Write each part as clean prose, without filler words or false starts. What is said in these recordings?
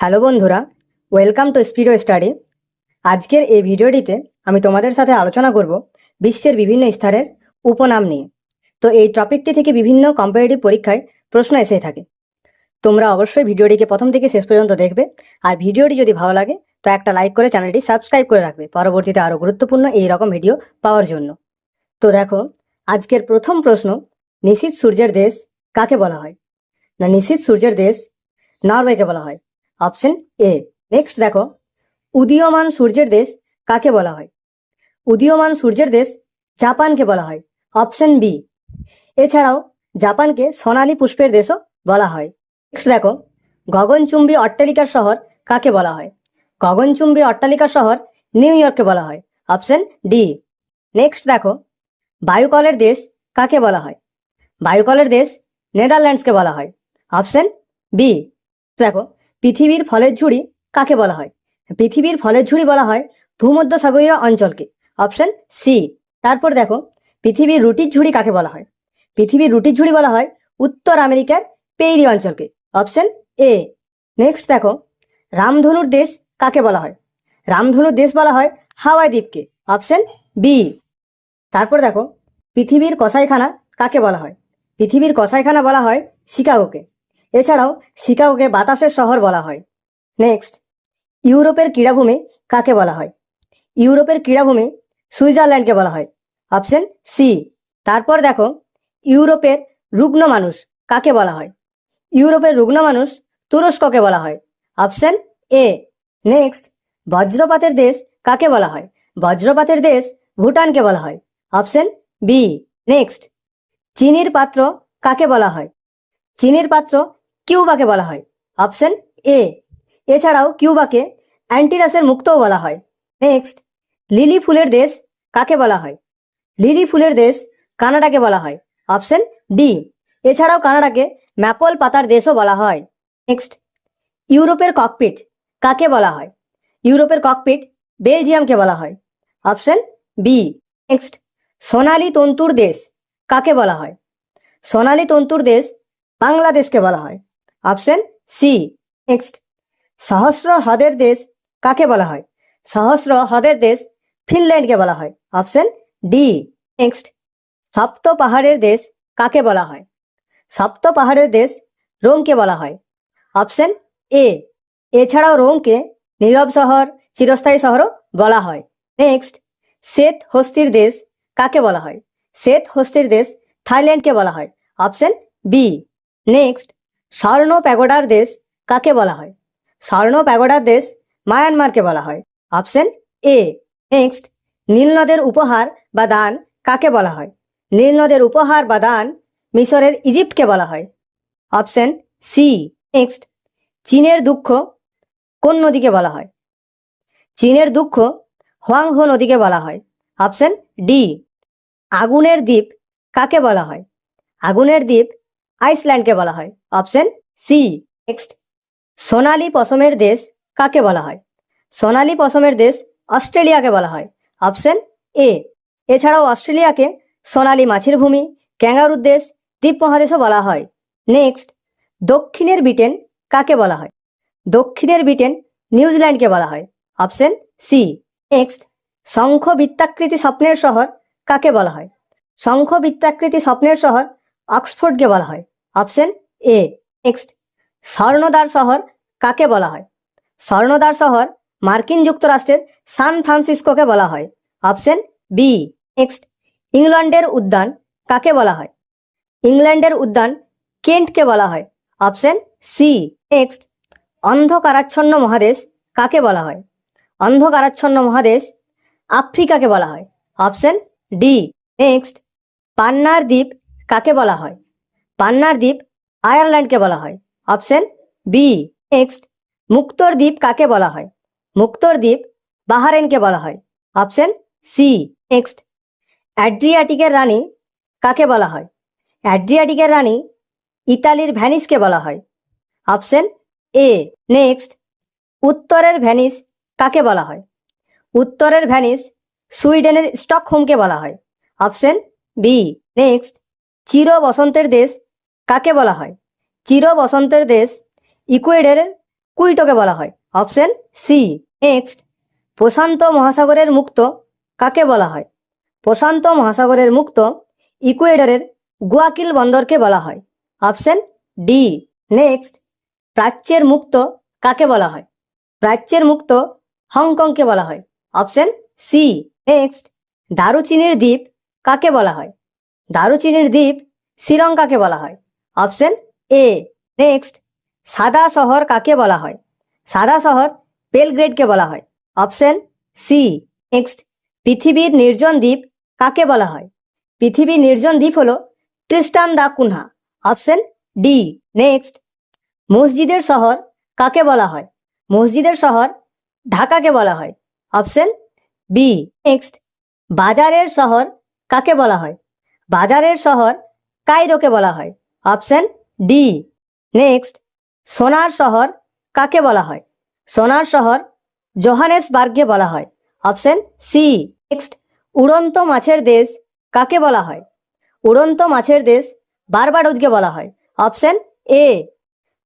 Hello বন্ধুরা, welcome to Speedo study. আজকের এই ভিডিওটিতে আমি তোমাদের সাথে আলোচনা করব বিশ্বের বিভিন্ন স্থানের উপনাম নিয়ে। তো এই টপিকটি থেকে বিভিন্ন কম্পিটিটিভ পরীক্ষায় প্রশ্ন এসে থাকে। তোমরা অবশ্যই ভিডিওটিকে প্রথম থেকে শেষ পর্যন্ত দেখবে, আর ভিডিওটি যদি ভালো লাগে তো একটা লাইক করে চ্যানেলটি সাবস্ক্রাইব করে রাখবে পরবর্তীতে আরও গুরুত্বপূর্ণ এই রকম ভিডিও পাওয়ার জন্য। তো দেখো, আজকের প্রথম প্রশ্ন, নিশীথ সূর্যের দেশ কাকে বলা হয়? না, নিশীথ সূর্যের দেশ নরওয়েকে বলা হয়, অপশন এ। নেক্সট দেখো, উদীয়মান সূর্যের দেশ কাকে বলা হয়? উদীয়মান সূর্যের দেশ জাপানকে বলা হয়, অপশন বি। এছাড়াও জাপানকে সোনালী পুষ্পের দেশও বলা হয়। নেক্সট দেখো, গগনচুম্বী অট্টালিকার শহর কাকে বলা হয়? গগনচুম্বী অট্টালিকার শহর নিউ ইয়র্ককে বলা হয়, অপশন ডি। নেক্সট দেখো, বায়ুকলের দেশ কাকে বলা হয়? বায়ুকলের দেশ নেদারল্যান্ডসকে বলা হয়, অপশন বি। দেখো, পৃথিবীর ফলের ঝুড়ি কাকে বলা হয়? পৃথিবীর ফলের ঝুড়ি বলা হয় ভূমধ্যসাগরীয় অঞ্চলকে, অপশন সি। তারপর দেখো, পৃথিবীর রুটির ঝুড়ি কাকে বলা হয়? পৃথিবীর রুটির ঝুড়ি বলা হয় উত্তর আমেরিকার পেইরি অঞ্চলকে, অপশন এ। নেক্সট দেখো, রামধনুর দেশ কাকে বলা হয়? রামধনুর দেশ বলা হয় হাওয়াই দ্বীপকে, অপশন বি। তারপর দেখো, পৃথিবীর কসাইখানা কাকে বলা হয়? পৃথিবীর কসাইখানা বলা হয় শিকাগোকে। এছাড়াও শিকাগোকে বাতাসের শহর বলা হয়। নেক্সট, ইউরোপের ক্রীড়াভূমি কাকে বলা হয়? ইউরোপের ক্রীড়াভূমি সুইজারল্যান্ডকে বলা হয়, অপশন সি। তারপর দেখো, ইউরোপের রুগ্ন মানুষ কাকে বলা হয়? ইউরোপের রুগ্ন মানুষ তুরস্ককে বলা হয়, অপশন এ। নেক্সট, বজ্রপাতের দেশ কাকে বলা হয়? বজ্রপাতের দেশ ভুটানকে বলা হয়, অপশন বি। নেক্সট, চিনির পাত্র কাকে বলা হয়? চিনির পাত্র কিউবাকে বলা হয়, অপশন এ। এছাড়াও কিউবাকে অ্যান্টিরাসের মুক্তও বলা হয়। নেক্সট, লিলি ফুলের দেশ কাকে বলা হয়? লিলি ফুলের দেশ কানাডাকে বলা হয়, অপশন ডি। এছাড়াও কানাডাকে ম্যাপল পাতার দেশও বলা হয়। নেক্সট, ইউরোপের ককপিট কাকে বলা হয়? ইউরোপের ককপিট বেলজিয়ামকে বলা হয়, অপশন বি। নেক্সট, সোনালী তন্তুর দেশ কাকে বলা হয়? সোনালী তন্তুর দেশ বাংলাদেশকে বলা হয়, অপশন সি। নেক্সট, সহস্র হ্রদের দেশ কাকে বলা হয়? সহস্র হ্রদের দেশ ফিনল্যান্ডকে বলা হয়, অপশন ডি। নেক্সট, সপ্ত পাহাড়ের দেশ কাকে বলা হয়? সপ্ত পাহাড়ের দেশ রোমকে বলা হয়, অপশন এ। এছাড়াও রোমকে নীরব শহর, চিরস্থায়ী শহরও বলা হয়। নেক্সট, শ্বেত হস্তির দেশ কাকে বলা হয়? শ্বেত হস্তির দেশ থাইল্যান্ডকে বলা হয়, অপশন বি। নেক্সট, স্বর্ণ প্যাগোডার দেশ কাকে বলা হয়? স্বর্ণ প্যাগোডার দেশ মায়ানমারকে বলা হয়, অপশন এ। নেক্সট, নীলনদের উপহার বা দান কাকে বলা হয়? নীলনদের উপহার বা দান মিশরের ইজিপ্টকে বলা হয়, অপশন সি। নেক্সট, চীনের দুঃখ কোন নদীকে বলা হয়? চীনের দুঃখ হোয়াংহো নদীকে বলা হয়, অপশন ডি। আগুনের দ্বীপ কাকে বলা হয়? আগুনের দ্বীপ আইসল্যান্ডকে বলা হয়, অপশন সি। নেক্সট, সোনালী পশমের দেশ কাকে বলা হয়? সোনালী পশমের দেশ অস্ট্রেলিয়াকে বলা হয়, অপশন এ। এছাড়াও অস্ট্রেলিয়াকে সোনালী মাছের ভূমি, ক্যাঙ্গারুর দেশ, দ্বীপ মহাদেশও বলা হয়। নেক্সট, দক্ষিণের ব্রিটেন কাকে বলা হয়? দক্ষিণের ব্রিটেন নিউজিল্যান্ডকে বলা হয়, অপশন সি। নেক্সট, শঙ্খ বৃত্তাকৃতি স্বপ্নের শহর কাকে বলা হয়? শঙ্খ বৃত্তাকৃতি স্বপ্নের শহর অক্সফোর্ডকে বলা হয়, অপশন এ। নেক্সট, স্বর্ণদ্বার শহর কাকে বলা হয়? স্বর্ণদ্বার শহর মার্কিন যুক্তরাষ্ট্রের সান ফ্রান্সিসকোকে বলা হয়, অপশন বি। নেক্সট, ইংল্যান্ডের উদ্যান কাকে বলা হয়? ইংল্যান্ডের উদ্যান কেন্টকে বলা হয়, অপশন সি। নেক্সট, অন্ধকারাচ্ছন্ন মহাদেশ কাকে বলা হয়? অন্ধকারাচ্ছন্ন মহাদেশ আফ্রিকাকে বলা হয়, অপশন ডি। নেক্সট, পান্নার দ্বীপ কাকে বলা হয়? পান্নার দ্বীপ আয়ারল্যান্ডকে বলা হয়, অপশন বি। নেক্সট, মুক্তর দ্বীপ কাকে বলা হয়? মুক্তর দ্বীপ বাহারেনকে বলা হয়, অপশন সি। নেক্সট, অ্যাড্রিয়াটিকের রানী কাকে বলা হয়? অ্যাড্রিয়াটিকের রানী ইতালির ভ্যানিসকে বলা হয়, অপশন এ। নেক্সট, উত্তরের ভ্যানিস কাকে বলা হয়? উত্তরের ভ্যানিস সুইডেনের স্টকহোমকে বলা হয়, অপশন বি। নেক্সট, চির বসন্তের দেশ কাকে বলা হয়? চির বসন্তের দেশ ইকুয়েডরের কুইটোকে বলা হয়? Option C. নেক্সট, প্রশান্ত মহাসাগরের মুক্ত কাকে বলা হয়? প্রশান্ত মহাসাগরের মুক্ত ইকুয়েডরের গুয়াকিল বন্দরকে বলা হয়? Option D. নেক্সট, প্রাচ্যের মুক্ত কাকে বলা হয়? প্রাচ্যের মুক্ত হংকংকে বলা হয়? Option C. নেক্সট, দারুচিনির দ্বীপ কাকে বলা হয়? দারুচিনির দ্বীপ শ্রীলঙ্কাকে বলা হয়? Option A. নেক্সট, সাদা শহর কাকে বলা হয়? সাদা শহর বেলগ্রেডকে বলা হয়? Option C. নেক্সট, পৃথিবীর নির্জন দ্বীপ কাকে বলা হয়? পৃথিবীর নির্জন দ্বীপ হলো ট্রিস্টান দা কুনহা? Option D. নেক্সট, মসজিদের শহর কাকে বলা হয়? মসজিদের শহর ঢাকাকে বলা হয়? Option B. নেক্সট, বাজারের শহর কাকে বলা হয়? বাজারের শহর কায়রোকে বলা হয়? Option D. নেক্সট, সোনার শহর কাকে বলা হয়? সোনার শহর জোহানেসবার্গকে বলা হয়? Option C. নেক্সট, উড়ন্ত মাছের দেশ কাকে বলা হয়? উড়ন্ত মাছের দেশ বারবাডোসকে বলা হয়? Option A.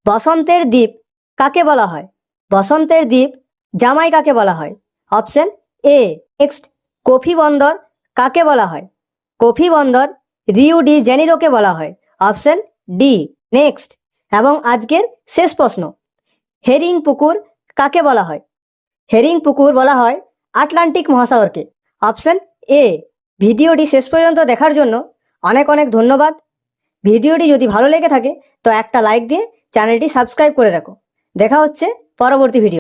বসন্তের দ্বীপ কাকে বলা হয়? বসন্তের দ্বীপ জামাইকাকে বলা হয়? Option A. নেক্সট, কফি বন্দর কাকে বলা হয়? কফি বন্দর রিও ডি জেনিরোকে বলা হয়? Option D. নেক্সট, এবং আজকের শেষ প্রশ্ন, হেরিং পুকুর কাকে বলা হয়? হেরিং পুকুর বলা হয় আটলান্টিক মহাসাগরকে? Option A. ভিডিওটি শেষ পর্যন্ত দেখার জন্য অনেক অনেক ধন্যবাদ। ভিডিওটি যদি ভালো লেগে থাকে তো একটা লাইক দিয়ে চ্যানেলটি সাবস্ক্রাইব করে রাখো। দেখা হচ্ছে পরবর্তী ভিডিও।